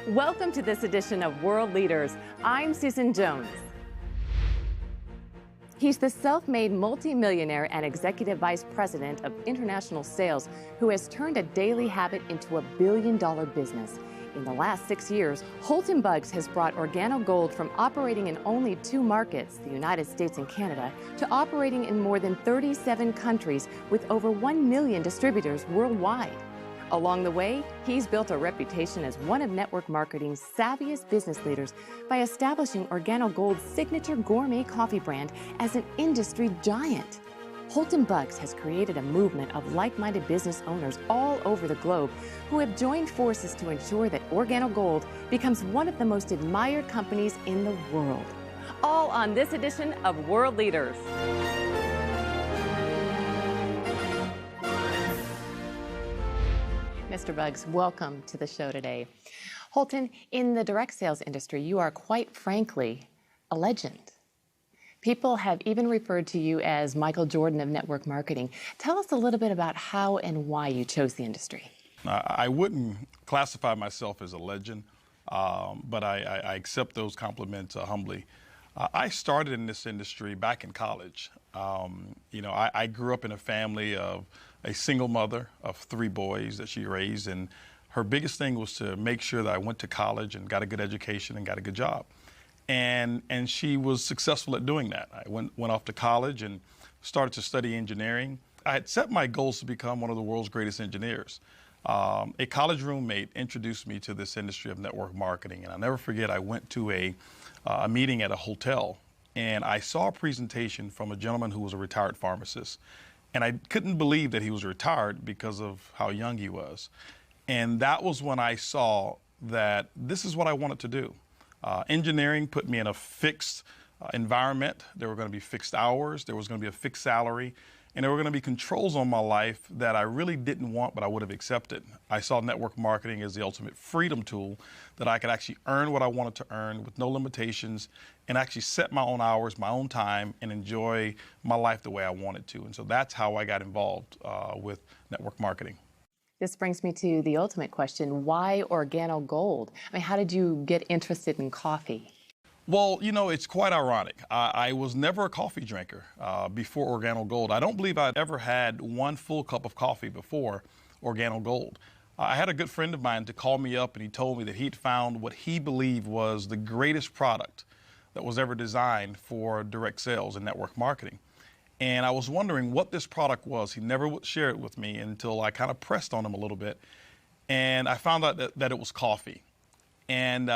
Welcome to this edition of World Leaders. I'm Susan Jones. He's the self-made multimillionaire and executive vice president of international sales who has turned a daily habit into a billion-dollar business. In the last 6 years, Holton has brought Organogold from operating in only 2 markets, the United States and Canada, to operating in more than 37 countries with over 1 million distributors worldwide. Along the way, he's built a reputation as one of network marketing's savviest business leaders by establishing Organogold's signature gourmet coffee brand as an industry giant. Holton has created a movement of like-minded business owners all over the globe who have joined forces to ensure that Organogold becomes one of the most admired companies in the world. All on this edition of World Leaders. Mr. Buggs, welcome to the show today. Holton, in the direct sales industry, you are quite frankly a legend. People have even referred to you as Michael Jordan of network marketing. Tell us a little bit about how and why you chose the industry. I wouldn't classify myself as a legend, but I accept those compliments humbly. I started in this industry back in college. I grew up in a family of a single mother of 3 boys that she raised, and her biggest thing was to make sure that I went to college and got a good education and got a good job. And she was successful at doing that. I went off to college and started to study engineering. I had set my goals to become one of the world's greatest engineers. A college roommate introduced me to this industry of network marketing, and I'll never forget, I went to a meeting at a hotel, and I saw a presentation from a gentleman who was a retired pharmacist. And I couldn't believe that he was retired because of how young he was. And that was when I saw that this is what I wanted to do. Engineering put me in a fixed environment. There were going to be fixed hours. There was going to be a fixed salary. And there were going to be controls on my life that I really didn't want, but I would have accepted. I saw network marketing as the ultimate freedom tool that I could actually earn what I wanted to earn with no limitations and actually set my own hours, my own time, and enjoy my life the way I wanted to. And so that's how I got involved with network marketing. This brings me to the ultimate question. Why Organogold? I mean, how did you get interested in coffee? Well, it's quite ironic. I was never a coffee drinker before Organogold. I don't believe I'd ever had one full cup of coffee before Organogold. I had a good friend of mine to call me up, and he told me that he'd found what he believed was the greatest product that was ever designed for direct sales and network marketing. And I was wondering what this product was. He never would share it with me until I kind of pressed on him a little bit. And I found out that it was coffee. And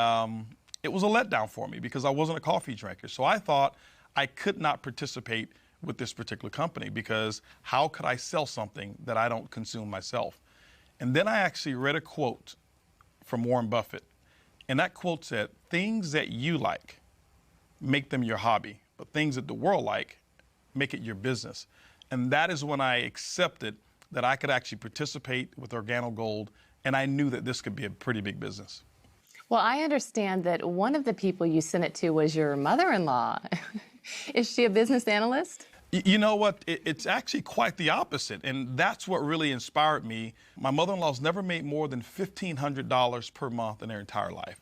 it was a letdown for me because I wasn't a coffee drinker. So I thought I could not participate with this particular company because how could I sell something that I don't consume myself? And then I actually read a quote from Warren Buffett. And that quote said, "Things that you like, make them your hobby. But things that the world like, make it your business." And that is when I accepted that I could actually participate with Organogold, and I knew that this could be a pretty big business. Well, I understand that one of the people you sent it to was your mother-in-law. Is she a business analyst? You know what? It's actually quite the opposite, and that's what really inspired me. My mother-in-law's never made more than $1,500 per month in her entire life.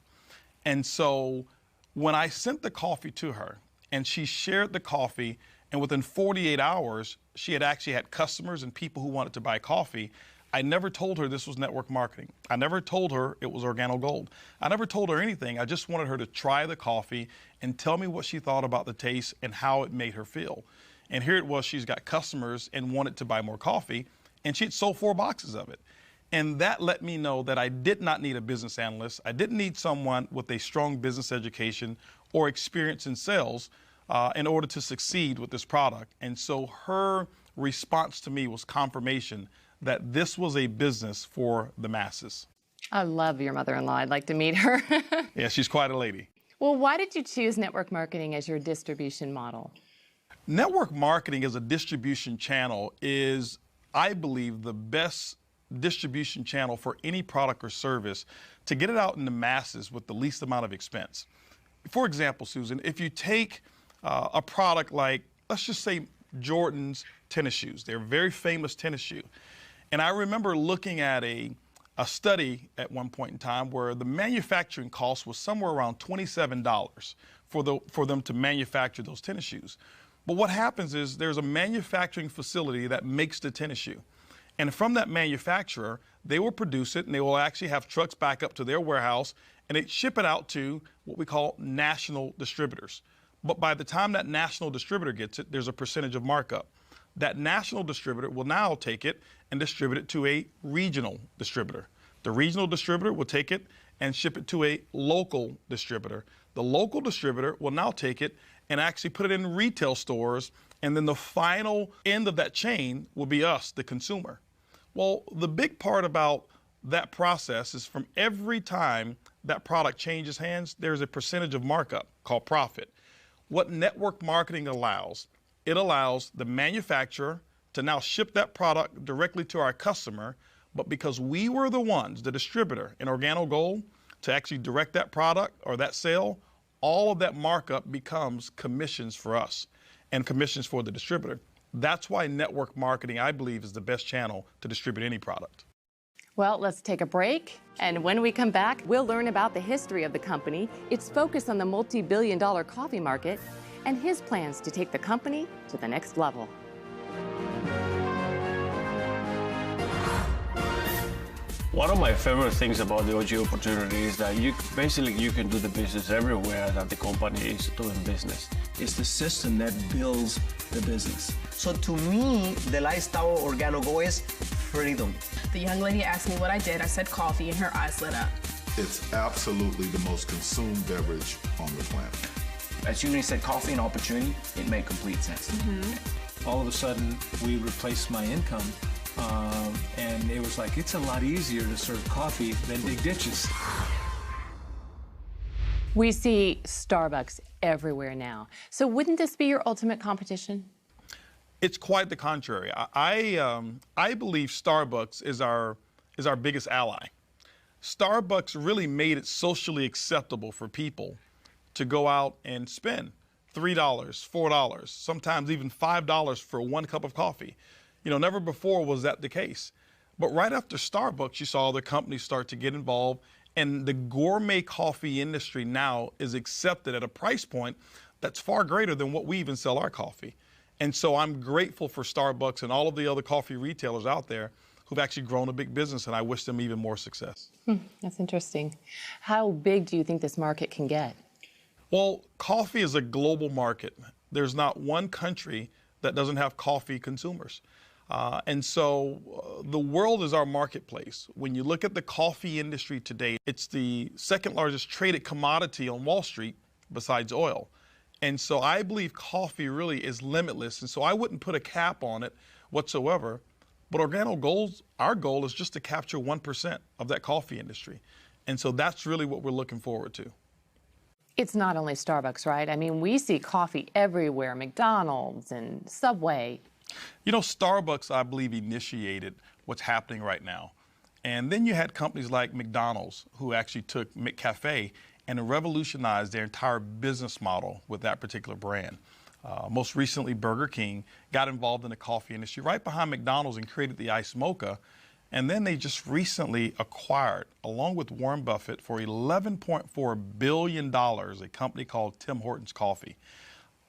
And so when I sent the coffee to her, and she shared the coffee, and within 48 hours, she had actually had customers and people who wanted to buy coffee. I never told her this was network marketing. I never told her it was Organogold. I never told her anything. I just wanted her to try the coffee and tell me what she thought about the taste and how it made her feel. And here it was, she's got customers and wanted to buy more coffee, and she had sold 4 boxes of it. And that let me know that I did not need a business analyst. I didn't need someone with a strong business education or experience in sales in order to succeed with this product. And so her response to me was confirmation that this was a business for the masses. I love your mother-in-law. I'd like to meet her. Yeah, she's quite a lady. Well, why did you choose network marketing as your distribution model? Network marketing as a distribution channel is, I believe, the best distribution channel for any product or service to get it out in the masses with the least amount of expense. For example, Susan, if you take a product like, let's just say Jordan's tennis shoes. They're a very famous tennis shoe. And I remember looking at a a study at one point in time where the manufacturing cost was somewhere around $27 for them to manufacture those tennis shoes. But what happens is there's a manufacturing facility that makes the tennis shoe. And from that manufacturer, they will produce it and they will actually have trucks back up to their warehouse and they ship it out to what we call national distributors. But by the time that national distributor gets it, there's a percentage of markup. That national distributor will now take it and distribute it to a regional distributor. The regional distributor will take it and ship it to a local distributor. The local distributor will now take it and actually put it in retail stores, and then the final end of that chain will be us, the consumer. Well, the big part about that process is from every time that product changes hands, there's a percentage of markup called profit. What network marketing allows, it allows the manufacturer to now ship that product directly to our customer, but because we were the ones, the distributor in Organogold, to actually direct that product or that sale, all of that markup becomes commissions for us and commissions for the distributor. That's why network marketing, I believe, is the best channel to distribute any product. Well, let's take a break. And when we come back, we'll learn about the history of the company, its focus on the multi-billion-dollar coffee market, and his plans to take the company to the next level. One of my favorite things about the OG opportunity is that you can do the business everywhere that the company is doing business. It's the system that builds the business. So to me, the lifestyle of Organogold is freedom. The young lady asked me what I did. I said coffee, and her eyes lit up. It's absolutely the most consumed beverage on the planet. As soon as you said coffee and opportunity, it made complete sense. All of a sudden, we replaced my income. And it was like, it's a lot easier to serve coffee than dig ditches. We see Starbucks everywhere now. So wouldn't this be your ultimate competition? It's quite the contrary. I believe Starbucks is our biggest ally. Starbucks really made it socially acceptable for people to go out and spend $3, $4, sometimes even $5 for one cup of coffee. You know, never before was that the case. But right after Starbucks, you saw other companies start to get involved, and the gourmet coffee industry now is accepted at a price point that's far greater than what we even sell our coffee. And so I'm grateful for Starbucks and all of the other coffee retailers out there who've actually grown a big business, and I wish them even more success. That's interesting. How big do you think this market can get? Well, coffee is a global market. There's not one country that doesn't have coffee consumers. And so the world is our marketplace. When you look at the coffee industry today, it's the second largest traded commodity on Wall Street besides oil. And so I believe coffee really is limitless. And so I wouldn't put a cap on it whatsoever. But Organogold, our goal is just to capture 1% of that coffee industry. And so that's really what we're looking forward to. It's not only Starbucks, right? I mean, we see coffee everywhere, McDonald's and Subway. You know, Starbucks, I believe, initiated what's happening right now. And then you had companies like McDonald's who actually took McCafe and revolutionized their entire business model with that particular brand. Most recently, Burger King got involved in the coffee industry right behind McDonald's and created the Iced Mocha. And then they just recently acquired, along with Warren Buffett, for $11.4 billion, a company called Tim Hortons Coffee.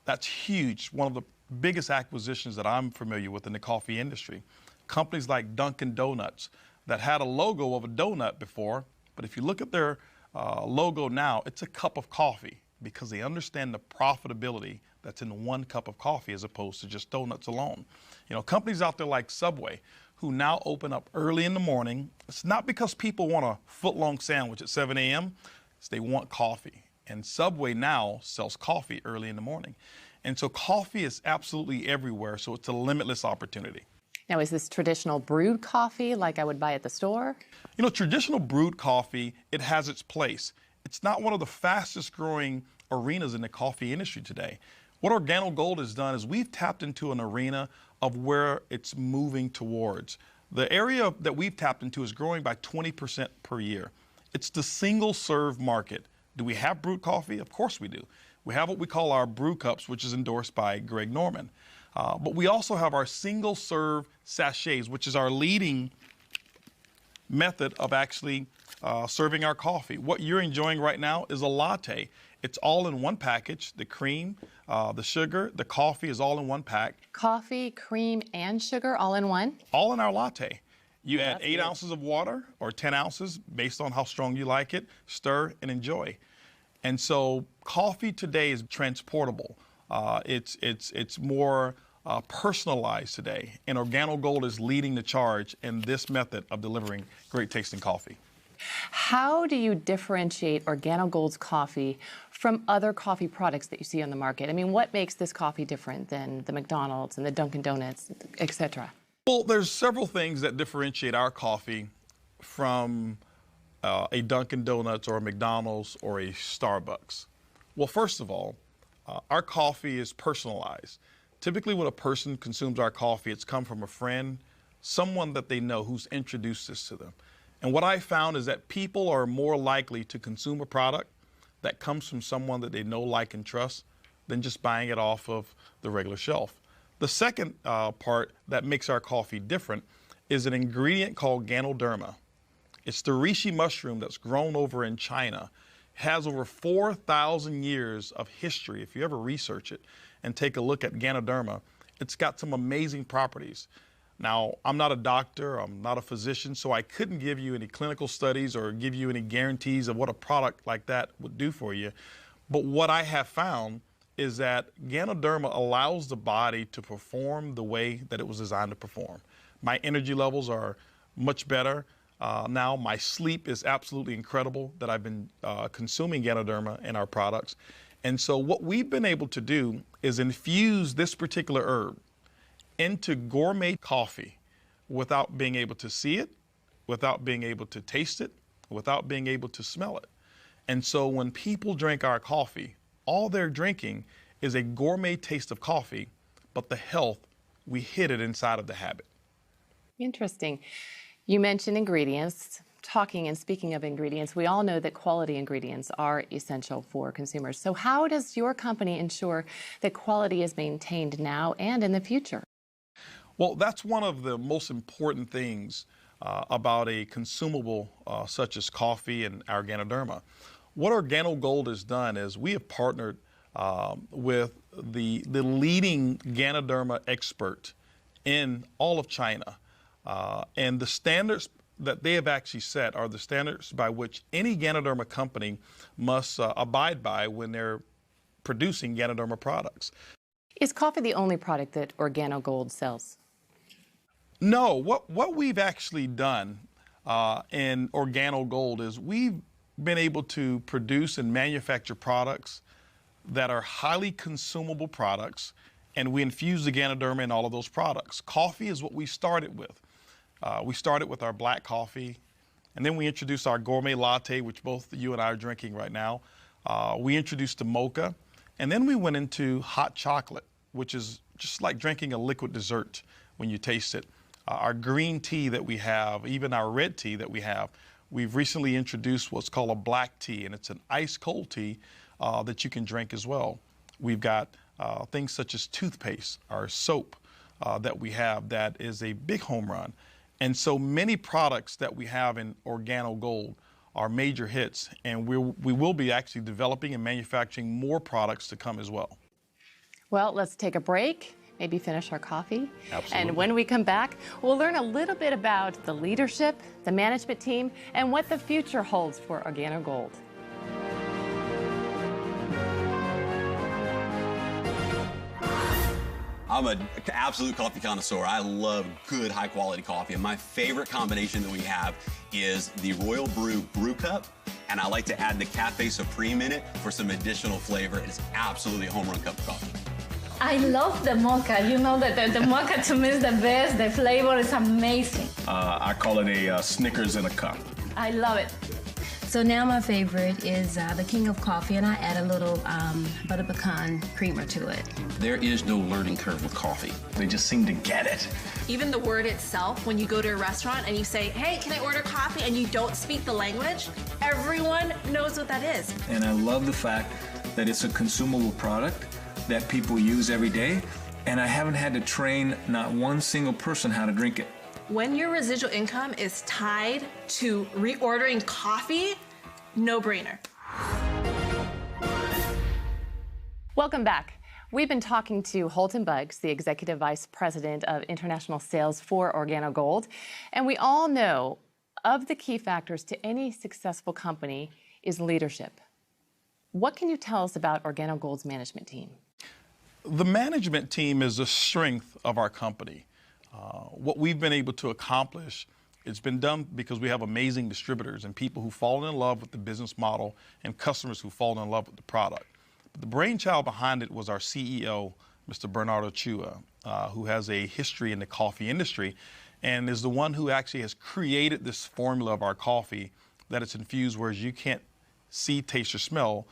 That's huge, one of the biggest acquisitions that I'm familiar with in the coffee industry. Companies like Dunkin' Donuts that had a logo of a donut before, but if you look at their logo now, it's a cup of coffee because they understand the profitability that's in one cup of coffee as opposed to just donuts alone. You know, companies out there like Subway who now open up early in the morning. It's not because people want a foot-long sandwich at 7 a.m. It's they want coffee. And Subway now sells coffee early in the morning. And so coffee is absolutely everywhere, so it's a limitless opportunity. Now, is this traditional brewed coffee like I would buy at the store? You know, traditional brewed coffee, it has its place. It's not one of the fastest growing arenas in the coffee industry today. What Organogold has done is we've tapped into an arena of where it's moving towards. The area that we've tapped into is growing by 20% per year. It's the single serve market. Do we have brewed coffee? Of course we do. We have what we call our brew cups, which is endorsed by Greg Norman. But we also have our single serve sachets, which is our leading method of actually serving our coffee. What you're enjoying right now is a latte. It's all in one package. The cream, the sugar, the coffee is all in one pack. Coffee, cream, and sugar all in one? All in our latte. You add 8 ounces of water or 10 ounces based on how strong you like it, stir and enjoy. And so coffee today is transportable. It's more personalized today, and Organogold is leading the charge in this method of delivering great tasting coffee. How do you differentiate Organogold's coffee from other coffee products that you see on the market? I mean, what makes this coffee different than the McDonald's and the Dunkin' Donuts, etc.? Well, there's several things that differentiate our coffee from a Dunkin' Donuts or a McDonald's or a Starbucks. Well, first of all, our coffee is personalized. Typically, when a person consumes our coffee, it's come from a friend, someone that they know who's introduced this to them. And what I found is that people are more likely to consume a product that comes from someone that they know, like, and trust than just buying it off of the regular shelf. The second part that makes our coffee different is an ingredient called Ganoderma. It's the reishi mushroom that's grown over in China. It has over 4,000 years of history. If you ever research it and take a look at Ganoderma, it's got some amazing properties. Now, I'm not a doctor, I'm not a physician, so I couldn't give you any clinical studies or give you any guarantees of what a product like that would do for you. But what I have found is that Ganoderma allows the body to perform the way that it was designed to perform. My energy levels are much better. Now my sleep is absolutely incredible that I've been consuming Ganoderma in our products. And so what we've been able to do is infuse this particular herb into gourmet coffee without being able to see it, without being able to taste it, without being able to smell it. And so when people drink our coffee, all they're drinking is a gourmet taste of coffee, but the health, we hid it inside of the habit. Interesting. You mentioned ingredients. Talking and speaking of ingredients, we all know that quality ingredients are essential for consumers. So how does your company ensure that quality is maintained now and in the future? Well, that's one of the most important things about a consumable such as coffee and our Ganoderma. What Organogold has done is we have partnered with the leading Ganoderma expert in all of China. And the standards that they have actually set are the standards by which any Ganoderma company must abide by when they're producing Ganoderma products. Is coffee the only product that Organogold sells? No, what we've actually done in Organogold is we've been able to produce and manufacture products that are highly consumable products, and we infuse the Ganoderma in all of those products. Coffee is what we started with. We started with our black coffee, and then we introduced our gourmet latte, which both you and I are drinking right now. We introduced the mocha, and then we went into hot chocolate, which is just like drinking a liquid dessert when you taste it. Our green tea that we have, even our red tea that we have, we've recently introduced what's called a black tea, and it's an ice cold tea that you can drink as well. We've got things such as toothpaste, our soap that we have that is a big home run. And so many products that we have in Organogold are major hits, and we will be actually developing and manufacturing more products to come as well. Well, let's take a break, maybe finish our coffee. Absolutely. And when we come back, we'll learn a little bit about the leadership, the management team, and what the future holds for Organogold. I'm an absolute coffee connoisseur. I love good, high-quality coffee, and my favorite combination that we have is the Royal Brew Cup, and I like to add the Cafe Supreme in it for some additional flavor. It's absolutely a home run cup of coffee. I love the mocha. You know that the mocha to me is the best. The flavor is amazing. I call it a Snickers in a cup. I love it. So now my favorite is the King of Coffee, and I add a little butter pecan creamer to it. There is no learning curve with coffee. They just seem to get it. Even the word itself, when you go to a restaurant and you say, hey, can I order coffee, and you don't speak the language, everyone knows what that is. And I love the fact that it's a consumable product that people use every day, and I haven't had to train not one single person how to drink it. When your residual income is tied to reordering coffee, no-brainer. Welcome back. We've been talking to Holton Buggs, the Executive Vice President of International Sales for Organogold. And we all know of the key factors to any successful company is leadership. What can you tell us about Organogold's management team? The management team is the strength of our company. What we've been able to accomplish, it's been done because we have amazing distributors and people who fall in love with the business model and customers who fall in love with the product. But the brainchild behind it was our CEO, Mr. Bernardo Chua, who has a history in the coffee industry and is the one who actually has created this formula of our coffee that it's infused, whereas you can't see, taste, or smell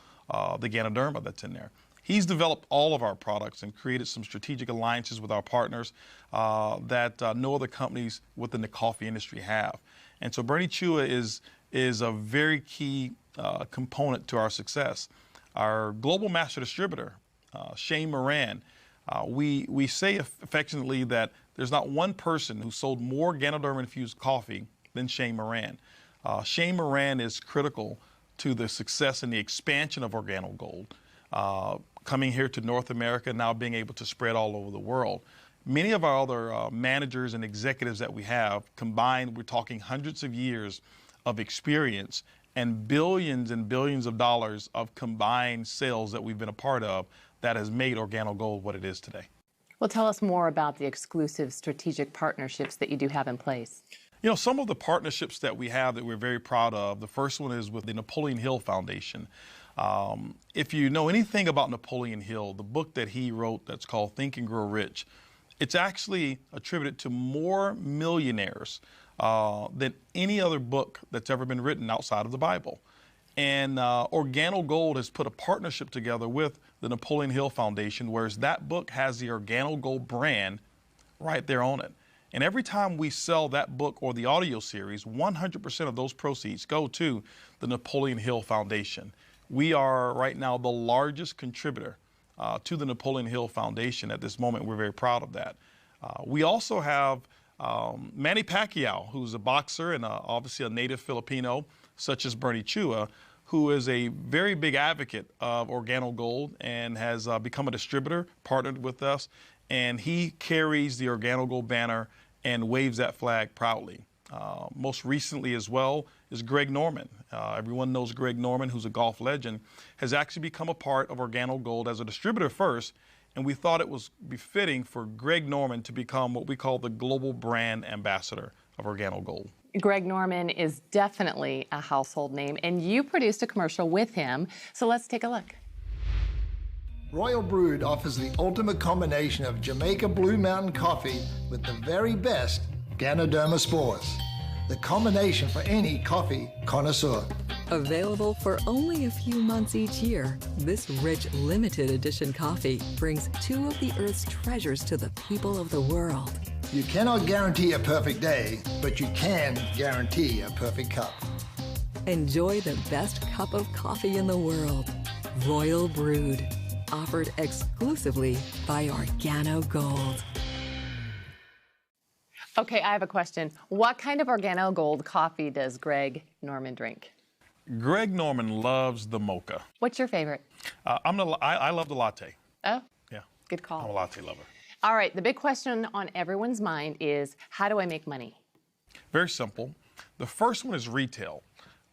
the Ganoderma that's in there. He's developed all of our products and created some strategic alliances with our partners that no other companies within the coffee industry have. And so Bernie Chua is a very key component to our success. Our global master distributor, Shane Moran, we say affectionately that there's not one person who sold more Ganoderma-infused coffee than Shane Moran. Shane Moran is critical to the success and the expansion of Organogold, coming here to North America, now being able to spread all over the world. Many of our other managers and executives that we have combined, we're talking hundreds of years of experience and billions of dollars of combined sales that we've been a part of that has made Organogold what it is today. Well, tell us more about the exclusive strategic partnerships that you do have in place. You know, some of the partnerships that we have that we're very proud of, the first one is with the Napoleon Hill Foundation. If you know anything about Napoleon Hill, the book that he wrote that's called Think and Grow Rich, it's actually attributed to more millionaires than any other book that's ever been written outside of the Bible. And Organogold has put a partnership together with the Napoleon Hill Foundation, whereas that book has the Organogold brand right there on it. And every time we sell that book or the audio series, 100% of those proceeds go to the Napoleon Hill Foundation. We are right now the largest contributor to the Napoleon Hill Foundation at this moment. We're very proud of that. We also have Manny Pacquiao, who's a boxer and obviously a native Filipino, such as Bernie Chua, who is a very big advocate of Organogold and has become a distributor, partnered with us, and he carries the Organogold banner and waves that flag proudly. Most recently as well is Greg Norman. Everyone knows Greg Norman, who's a golf legend, has actually become a part of Organogold as a distributor first, and we thought it was befitting for Greg Norman to become what we call the global brand ambassador of Organogold. Greg Norman is definitely a household name, and you produced a commercial with him, so let's take a look. Royal Brewed offers the ultimate combination of Jamaica Blue Mountain coffee with the very best Ganoderma spores. The combination for any coffee connoisseur. Available for only a few months each year, this rich limited edition coffee brings two of the Earth's treasures to the people of the world. You cannot guarantee a perfect day, but you can guarantee a perfect cup. Enjoy the best cup of coffee in the world. Royal Brewed. Offered exclusively by Organogold. Okay, I have a question. What kind of Organogold coffee does Greg Norman drink? Greg Norman loves the mocha. What's your favorite? I love the latte. Oh, yeah. Good call. I'm a latte lover. All right, the big question on everyone's mind is, how do I make money? Very simple. The first one is retail.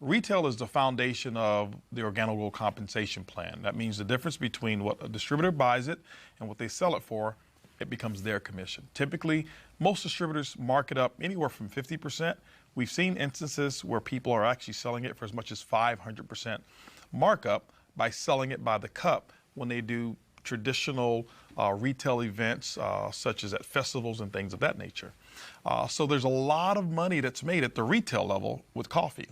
Retail is the foundation of the Organogold compensation plan. That means the difference between what a distributor buys it and what they sell it for, it becomes their commission. Typically, most distributors mark it up anywhere from 50%. We've seen instances where people are actually selling it for as much as 500% markup by selling it by the cup when they do traditional retail events such as at festivals and things of that nature. So there's a lot of money that's made at the retail level with coffee.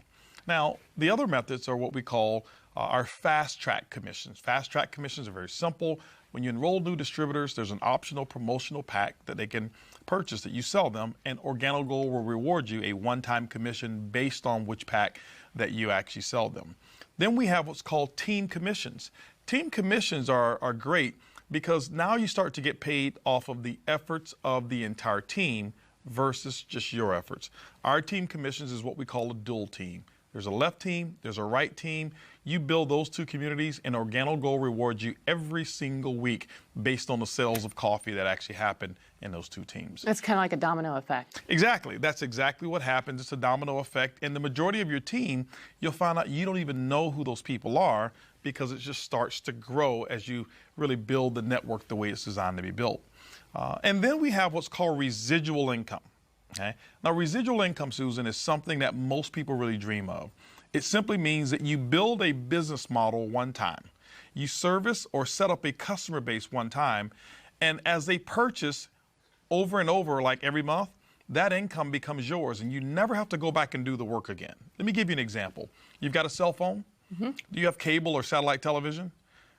Now, the other methods are what we call our fast-track commissions. Fast-track commissions are very simple. When you enroll new distributors, there's an optional promotional pack that they can purchase that you sell them, and Organogold will reward you a one-time commission based on which pack that you actually sell them. Then we have what's called team commissions. Team commissions are great because now you start to get paid off of the efforts of the entire team versus just your efforts. Our team commissions is what we call a dual team. There's a left team, there's a right team. You build those two communities, and Organogold rewards you every single week based on the sales of coffee that actually happen in those two teams. It's kind of like a domino effect. Exactly. That's exactly what happens. It's a domino effect. And the majority of your team, you'll find out you don't even know who those people are because it just starts to grow as you really build the network the way it's designed to be built. And then we have what's called residual income. Okay? Now, residual income, Susan, is something that most people really dream of. It simply means that you build a business model one time. You service or set up a customer base one time, and as they purchase over and over, like every month, that income becomes yours, and you never have to go back and do the work again. Let me give you an example. You've got a cell phone. Mm-hmm. Do you have cable or satellite television?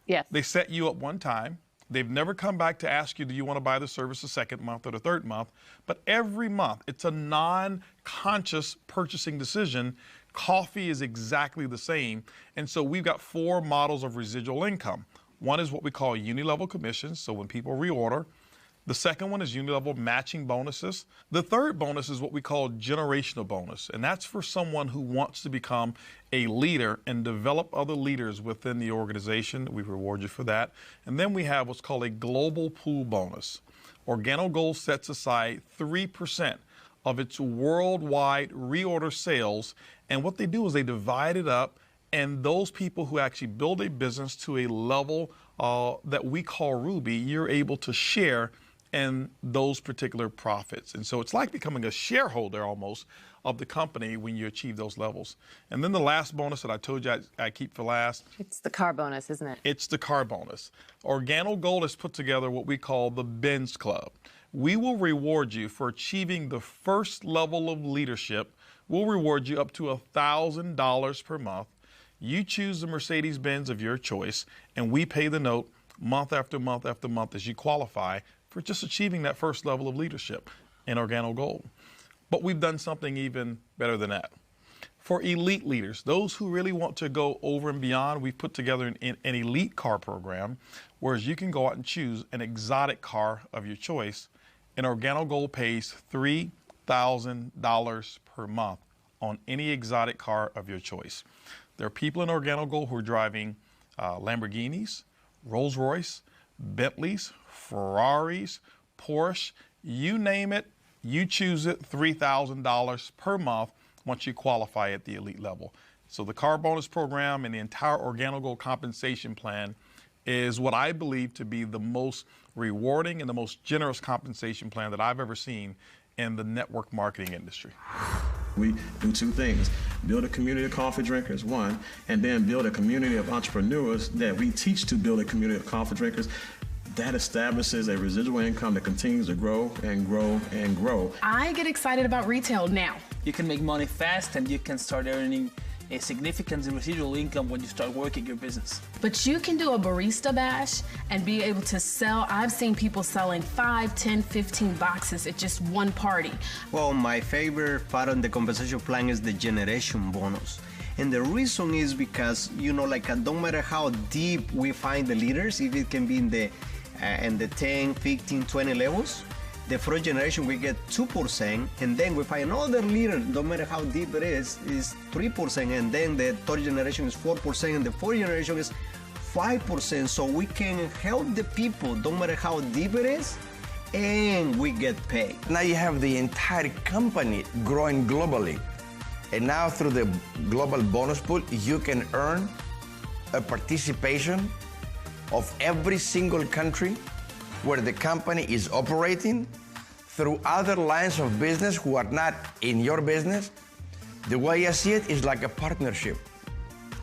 Yes. They set you up one time. They've never come back to ask you, do you want to buy the service the second month or the third month? But every month, it's a non-conscious purchasing decision. Coffee is exactly the same. And so we've got 4 models of residual income. One is what we call uni-level commissions, so when people reorder. The second one is uni-level matching bonuses. The third bonus is what we call generational bonus, and that's for someone who wants to become a leader and develop other leaders within the organization. We reward you for that. And then we have what's called a global pool bonus. Organogold sets aside 3% of its worldwide reorder sales, and what they do is they divide it up, and those people who actually build a business to a level that we call Ruby, you're able to share in those particular profits. And so it's like becoming a shareholder almost of the company when you achieve those levels. And then the last bonus that I told you I keep for last. It's the car bonus, isn't it? It's the car bonus. Organogold has put together what we call the Benz Club. We will reward you for achieving the first level of leadership. We'll reward you up to $1,000 per month. You choose the Mercedes-Benz of your choice, and we pay the note month after month after month as you qualify for just achieving that first level of leadership in Organogold. But we've done something even better than that. For elite leaders, those who really want to go over and beyond, we've put together an elite car program, whereas you can go out and choose an exotic car of your choice, and Organogold pays $3,000 per month on any exotic car of your choice. There are people in Organogold who are driving Lamborghinis, Rolls-Royce, Bentleys, Ferraris, Porsche, you name it, you choose it, $3,000 per month once you qualify at the elite level. So the car bonus program and the entire Organogold compensation plan is what I believe to be the most rewarding and the most generous compensation plan that I've ever seen in the network marketing industry. We do 2 things: build a community of coffee drinkers, one, and then build a community of entrepreneurs that we teach to build a community of coffee drinkers. That establishes a residual income that continues to grow and grow and grow. I get excited about retail now. You can make money fast and you can start earning a significant residual income when you start working your business. But you can do a barista bash and be able to sell. I've seen people selling 5, 10, 15 boxes at just one party. Well, my favorite part of the compensation plan is the generation bonus. And the reason is because, you know, like no matter how deep we find the leaders, if it can be in the 10, 15, 20 levels, the first generation we get 2%, and then we find another leader, no matter how deep it is 3%, and then the third generation is 4%, and the fourth generation is 5%. So we can help the people, no matter how deep it is, and we get paid. Now you have the entire company growing globally. And now through the global bonus pool, you can earn a participation of every single country where the company is operating through other lines of business who are not in your business. The way I see it is like a partnership.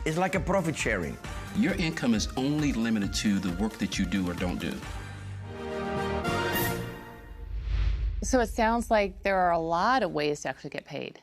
It's like a profit sharing. Your income is only limited to the work that you do or don't do. So it sounds like there are a lot of ways to actually get paid.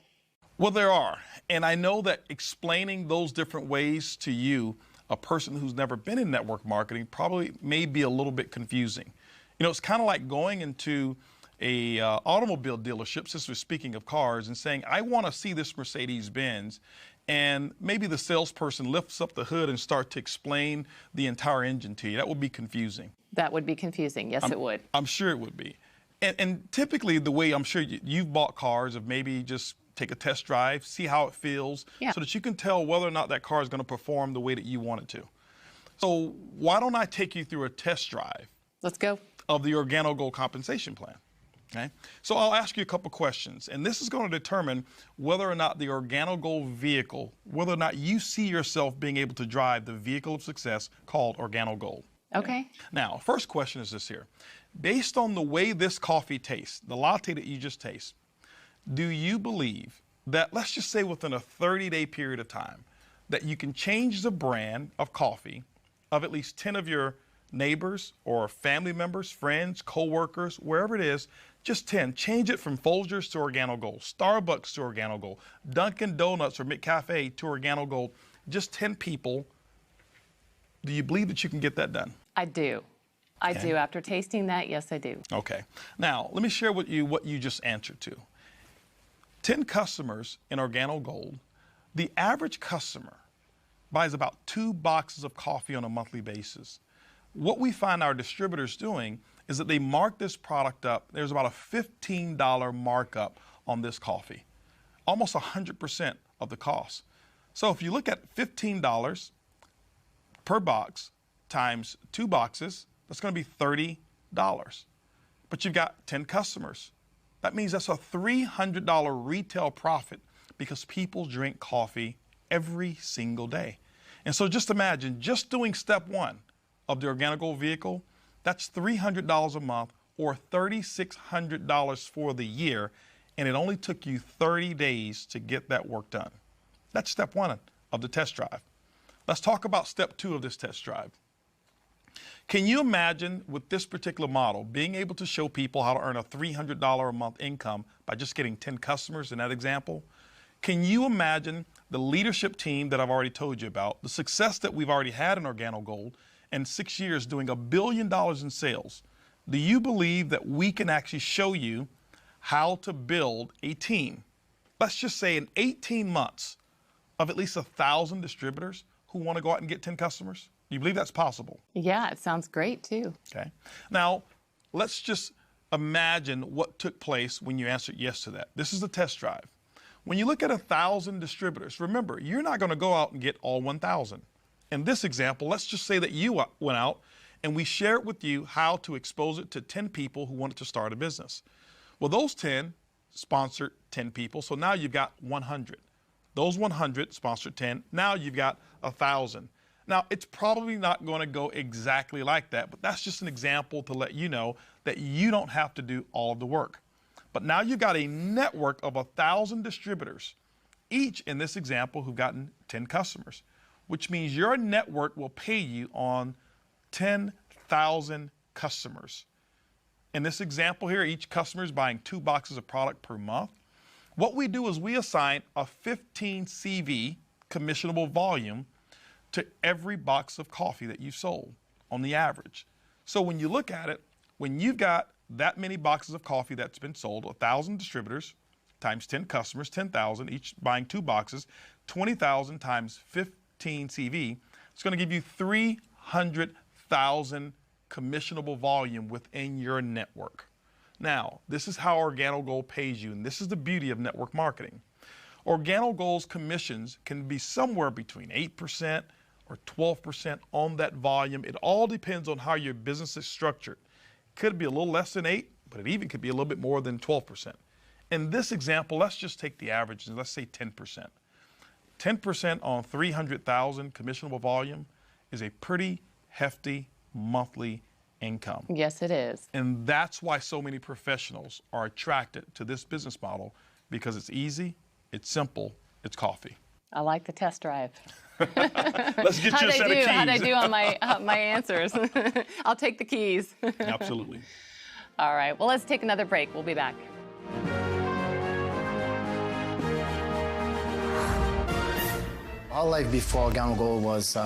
Well, there are. And I know that explaining those different ways to you, a person who's never been in network marketing, probably may be a little bit confusing. You know, it's kind of like going into a automobile dealership, since we're speaking of cars, and saying, I want to see this Mercedes-Benz. And maybe the salesperson lifts up the hood and starts to explain the entire engine to you. That would be confusing. That would be confusing. Yes, it would. I'm sure it would be. And typically the way I'm sure you've bought cars of maybe just take a test drive, see how it feels, so that you can tell whether or not that car is going to perform the way that you want it to. So why don't I take you through a test drive? Let's go. Of the Organogold compensation plan. Okay? So I'll ask you a couple questions, and this is going to determine whether or not the Organogold vehicle, whether or not you see yourself being able to drive the vehicle of success called Organogold. Okay. Now, first question is this here. Based on the way this coffee tastes, the latte that you just taste, do you believe that, let's just say within a 30-day period of time, that you can change the brand of coffee of at least 10 of your neighbors or family members, friends, co-workers, wherever it is, just 10. Change it from Folgers to Organogold, Starbucks to Organogold, Dunkin' Donuts or McCafe to Organogold. Just 10 people. Do you believe that you can get that done? I do. I do. After tasting that, yes, I do. Okay. Now, let me share with you what you just answered to. 10 customers in Organogold, the average customer buys about 2 boxes of coffee on a monthly basis. What we find our distributors doing is that they mark this product up. There's about a $15 markup on this coffee, almost 100% of the cost. So if you look at $15 per box times 2 boxes, that's going to be $30. But you've got 10 customers. That means that's a $300 retail profit because people drink coffee every single day. And so just imagine, just doing step 1 of the Organogold vehicle, that's $300 a month or $3,600 for the year, and it only took you 30 days to get that work done. That's step 1 of the test drive. Let's talk about step 2 of this test drive. Can you imagine with this particular model being able to show people how to earn a $300 a month income by just getting 10 customers in that example? Can you imagine the leadership team that I've already told you about, the success that we've already had in Organogold, in 6 years doing $1 billion in sales? Do you believe that we can actually show you how to build a team, let's just say in 18 months, of at least 1,000 distributors who want to go out and get 10 customers? Do you believe that's possible? Yeah, it sounds great too. Okay. Now, let's just imagine what took place when you answered yes to that. This is the test drive. When you look at 1,000 distributors, remember, you're not going to go out and get all 1,000. In this example, let's just say that you went out and we shared with you how to expose it to 10 people who wanted to start a business. Well, those 10 sponsored 10 people, so now you've got 100. Those 100 sponsored 10, now you've got 1,000. Now, it's probably not going to go exactly like that, but that's just an example to let you know that you don't have to do all of the work. But now you've got a network of 1,000 distributors, each in this example who've gotten 10 customers, which means your network will pay you on 10,000 customers. In this example here, each customer is buying 2 boxes of product per month. What we do is we assign a 15 CV commissionable volume to every box of coffee that you've sold on the average. So when you look at it, when you've got that many boxes of coffee that's been sold, 1,000 distributors times 10 customers, 10,000, each buying 2 boxes, 20,000 times 15 CV, it's going to give you 300,000 commissionable volume within your network. Now, this is how Organogold pays you, and this is the beauty of network marketing. Organogold's commissions can be somewhere between 8% or 12% on that volume. It all depends on how your business is structured. It could be a little less than 8, but it even could be a little bit more than 12%. In this example, let's just take the average and let's say 10%. 10% on 300,000 commissionable volume is a pretty hefty monthly income. Yes, it is. And that's why so many professionals are attracted to this business model, because it's easy, it's simple, it's coffee. I like the test drive. Let's get you a set of keys. How'd I do on my answers? I'll take the keys. Absolutely. All right, well, let's take another break. We'll be back. Our life before Organogold was,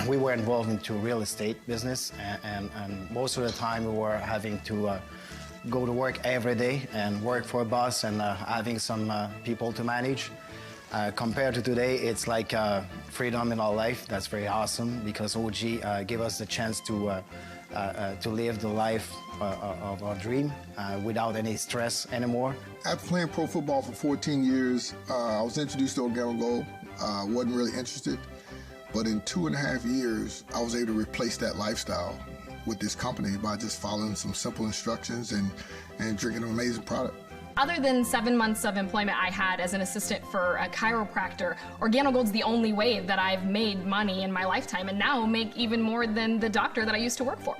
we were involved into real estate business, and most of the time we were having to go to work every day and work for a boss and having some people to manage. Compared to today, it's like freedom in our life. That's very awesome, because OG gave us the chance to to live the life of our dream without any stress anymore. After playing pro football for 14 years, I was introduced to Organogold. Wasn't really interested, but in 2.5 years, I was able to replace that lifestyle with this company by just following some simple instructions and drinking an amazing product. Other than 7 months of employment I had as an assistant for a chiropractor, Organogold's the only way that I've made money in my lifetime and now make even more than the doctor that I used to work for.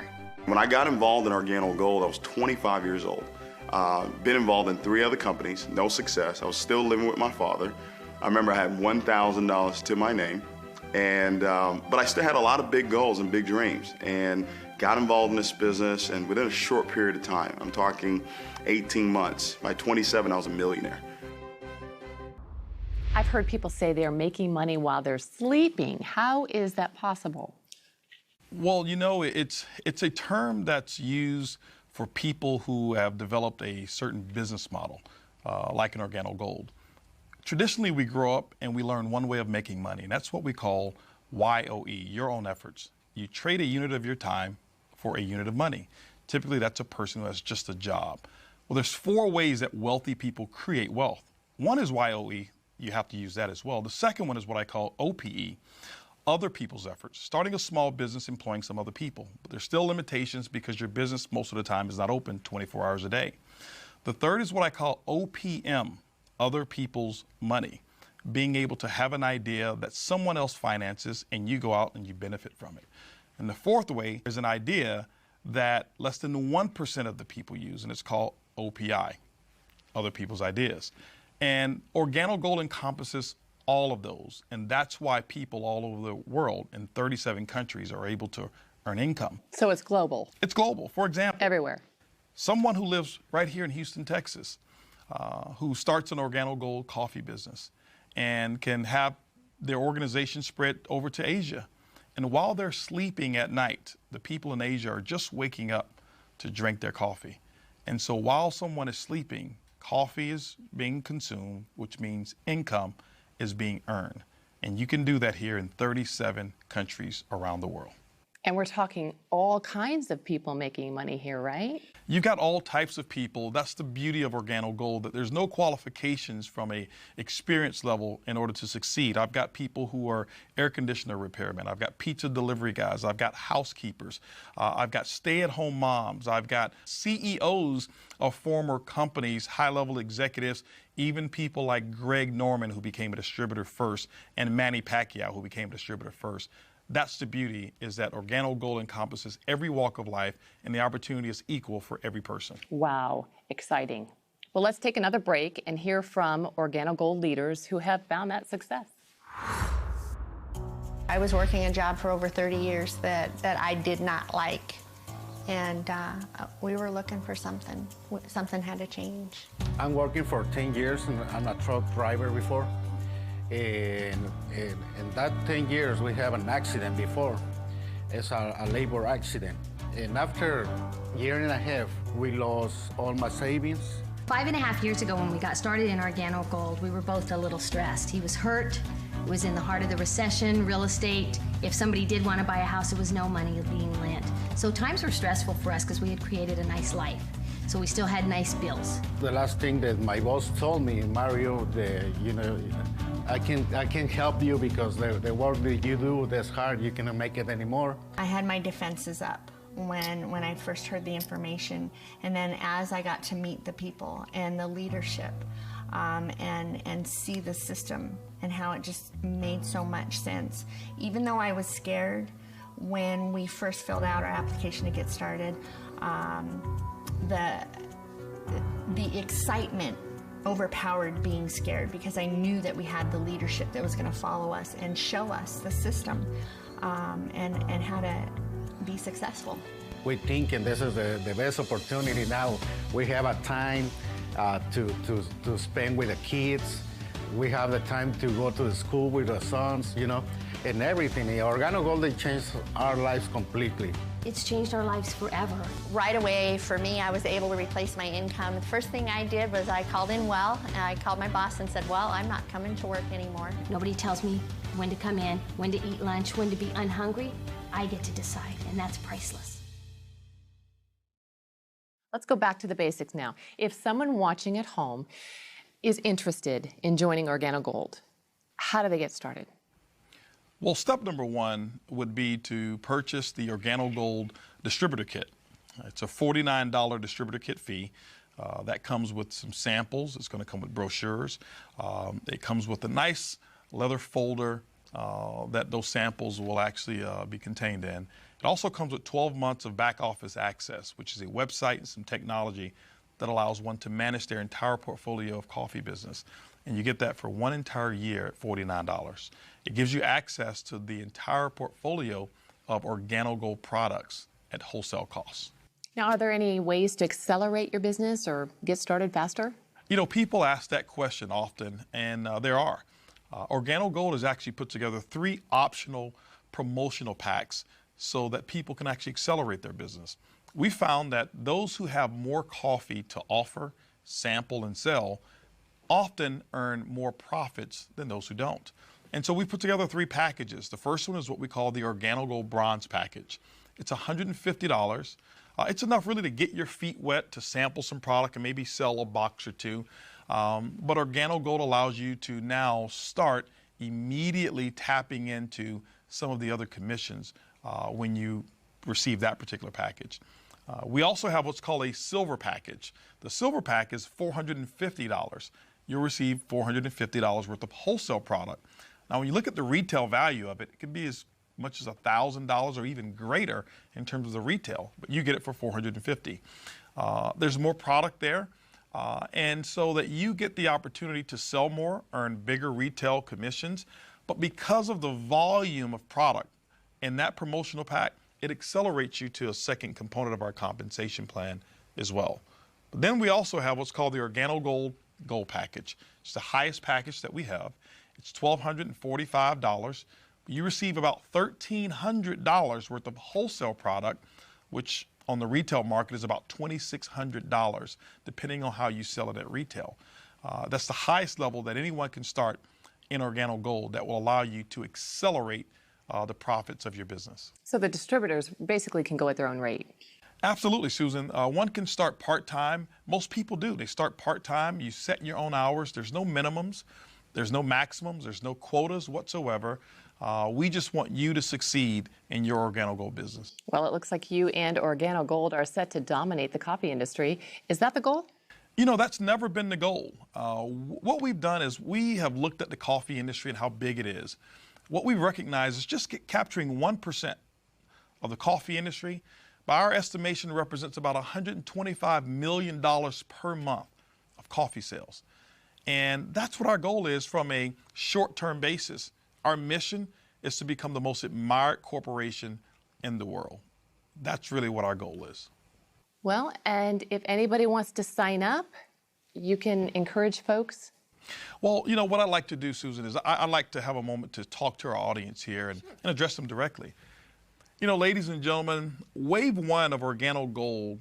When I got involved in Organogold, I was 25 years old. Been involved in 3 other companies, no success. I was still living with my father. I remember I had $1,000 to my name, and but I still had a lot of big goals and big dreams, and got involved in this business, and within a short period of time, I'm talking 18 months, by 27, I was a millionaire. I've heard people say they're making money while they're sleeping. How is that possible? Well, you know, it's a term that's used for people who have developed a certain business model, like an Organogold. Traditionally, we grow up and we learn one way of making money, and that's what we call YOE, your own efforts. You trade a unit of your time for a unit of money. Typically, that's a person who has just a job. Well, there's 4 ways that wealthy people create wealth. One is YOE. You have to use that as well. The second one is what I call OPE, other people's efforts. Starting a small business, employing some other people. But there's still limitations because your business most of the time is not open 24 hours a day. The third is what I call OPM, other people's money. Being able to have an idea that someone else finances and you go out and you benefit from it. And the fourth way is an idea that less than 1% of the people use, and it's called OPI, other people's ideas. And Organogold encompasses all of those, and that's why people all over the world in 37 countries are able to earn income. So it's global. It's global. For example, everywhere. Someone who lives right here in Houston, Texas, who starts an Organogold coffee business and can have their organization spread over to Asia. And while they're sleeping at night, the people in Asia are just waking up to drink their coffee. And so while someone is sleeping, coffee is being consumed, which means income is being earned. And you can do that here in 37 countries around the world. And we're talking all kinds of people making money here, right? You've got all types of people. That's the beauty of Organogold, that there's no qualifications from a experience level in order to succeed. I've got people who are air conditioner repairmen. I've got pizza delivery guys. I've got housekeepers. I've got stay-at-home moms. I've got CEOs of former companies, high-level executives, even people like Greg Norman, who became a distributor first, and Manny Pacquiao, who became a distributor first. That's the beauty, is that Organogold encompasses every walk of life, and the opportunity is equal for every person. Wow, exciting. Well, let's take another break and hear from Organogold leaders who have found that success. I was working a job for over 30 years that I did not like, and we were looking for something. Something had to change. I'm working for 10 years, and I'm a truck driver before. In that 10 years, we have an accident before. It's a labor accident. And after a year and a half, we lost all my savings. 5.5 years ago when we got started in Organogold, we were both a little stressed. He was hurt, it was in the heart of the recession, real estate. If somebody did want to buy a house, there was no money being lent. So times were stressful for us because we had created a nice life. So we still had nice bills. The last thing that my boss told me, Mario, I can help you because the work that you do that's hard, you cannot make it anymore. I had my defenses up when I first heard the information, and then as I got to meet the people and the leadership and see the system and how it just made so much sense. Even though I was scared when we first filled out our application to get started, the excitement overpowered being scared because I knew that we had the leadership that was going to follow us and show us the system and how to be successful. We think, and this is the best opportunity now. We have a time to spend with the kids. We have the time to go to the school with the sons, and everything. Organogold changed our lives completely. It's changed our lives forever. Right away, for me, I was able to replace my income. The first thing I did was I called in well, and I called my boss and said, well, I'm not coming to work anymore. Nobody tells me when to come in, when to eat lunch, when to be unhungry. I get to decide, and that's priceless. Let's go back to the basics now. If someone watching at home is interested in joining Organogold, how do they get started? Well, step number one would be to purchase the Organogold distributor kit. It's a $49 distributor kit fee. That comes with some samples. It's going to come with brochures. It comes with a nice leather folder that those samples will actually be contained in. It also comes with 12 months of back office access, which is a website and some technology that allows one to manage their entire portfolio of coffee business. And you get that for one entire year at $49. It gives you access to the entire portfolio of Organogold products at wholesale costs. Now, are there any ways to accelerate your business or get started faster? You know, people ask that question often, and there are. Organogold has actually put together 3 optional promotional packs so that people can actually accelerate their business. We found that those who have more coffee to offer, sample, and sell often earn more profits than those who don't. And so we put together 3 packages. The first one is what we call the Organogold Bronze Package. It's $150. It's enough really to get your feet wet, to sample some product and maybe sell a box or 2. But Organogold allows you to now start immediately tapping into some of the other commissions when you receive that particular package. We also have what's called a silver package. The silver pack is $450. You'll receive $450 worth of wholesale product. Now, when you look at the retail value of it, it can be as much as $1,000 or even greater in terms of the retail, but you get it for $450. There's more product there, and so that you get the opportunity to sell more, earn bigger retail commissions, but because of the volume of product in that promotional pack, it accelerates you to a second component of our compensation plan as well. But then we also have what's called the Organogold Gold Package. It's the highest package that we have. It's $1,245. You receive about $1,300 worth of wholesale product, which on the retail market is about $2,600, depending on how you sell it at retail. That's the highest level that anyone can start in Organogold that will allow you to accelerate the profits of your business. So the distributors basically can go at their own rate. Absolutely, Susan. One can start part-time. Most people do. They start part-time. You set your own hours. There's no minimums. There's no maximums. There's no quotas whatsoever. We just want you to succeed in your Organogold business. Well, it looks like you and Organogold are set to dominate the coffee industry. Is that the goal? You know, that's never been the goal. What we've done is we have looked at the coffee industry and how big it is. What we recognize is just capturing 1% of the coffee industry, by our estimation, represents about $125 million per month of coffee sales. And that's what our goal is from a short-term basis. Our mission is to become the most admired corporation in the world. That's really what our goal is. Well, and if anybody wants to sign up, you can encourage folks. Well, you know, what I'd like to do, Susan, is I'd like to have a moment to talk to our audience here and address them directly. You know, ladies and gentlemen, Wave 1 of Organogold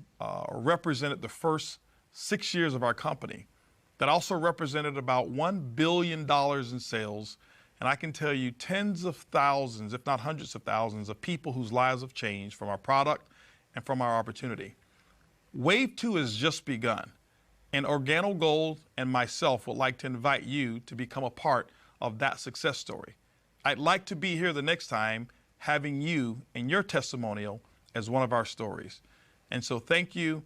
represented the first 6 years of our company. That also represented about $1 billion in sales. And I can tell you tens of thousands, if not hundreds of thousands, of people whose lives have changed from our product and from our opportunity. Wave 2 has just begun. And Organogold and myself would like to invite you to become a part of that success story. I'd like to be here the next time having you and your testimonial as one of our stories. And so thank you.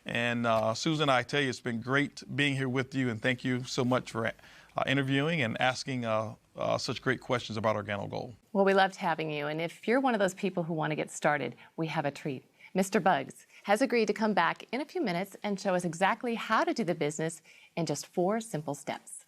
And Susan, I tell you, it's been great being here with you. And thank you so much for interviewing and asking such great questions about Organogold. Well, we loved having you. And if you're one of those people who want to get started, we have a treat. Mr. Bugs has agreed to come back in a few minutes and show us exactly how to do the business in just 4 simple steps.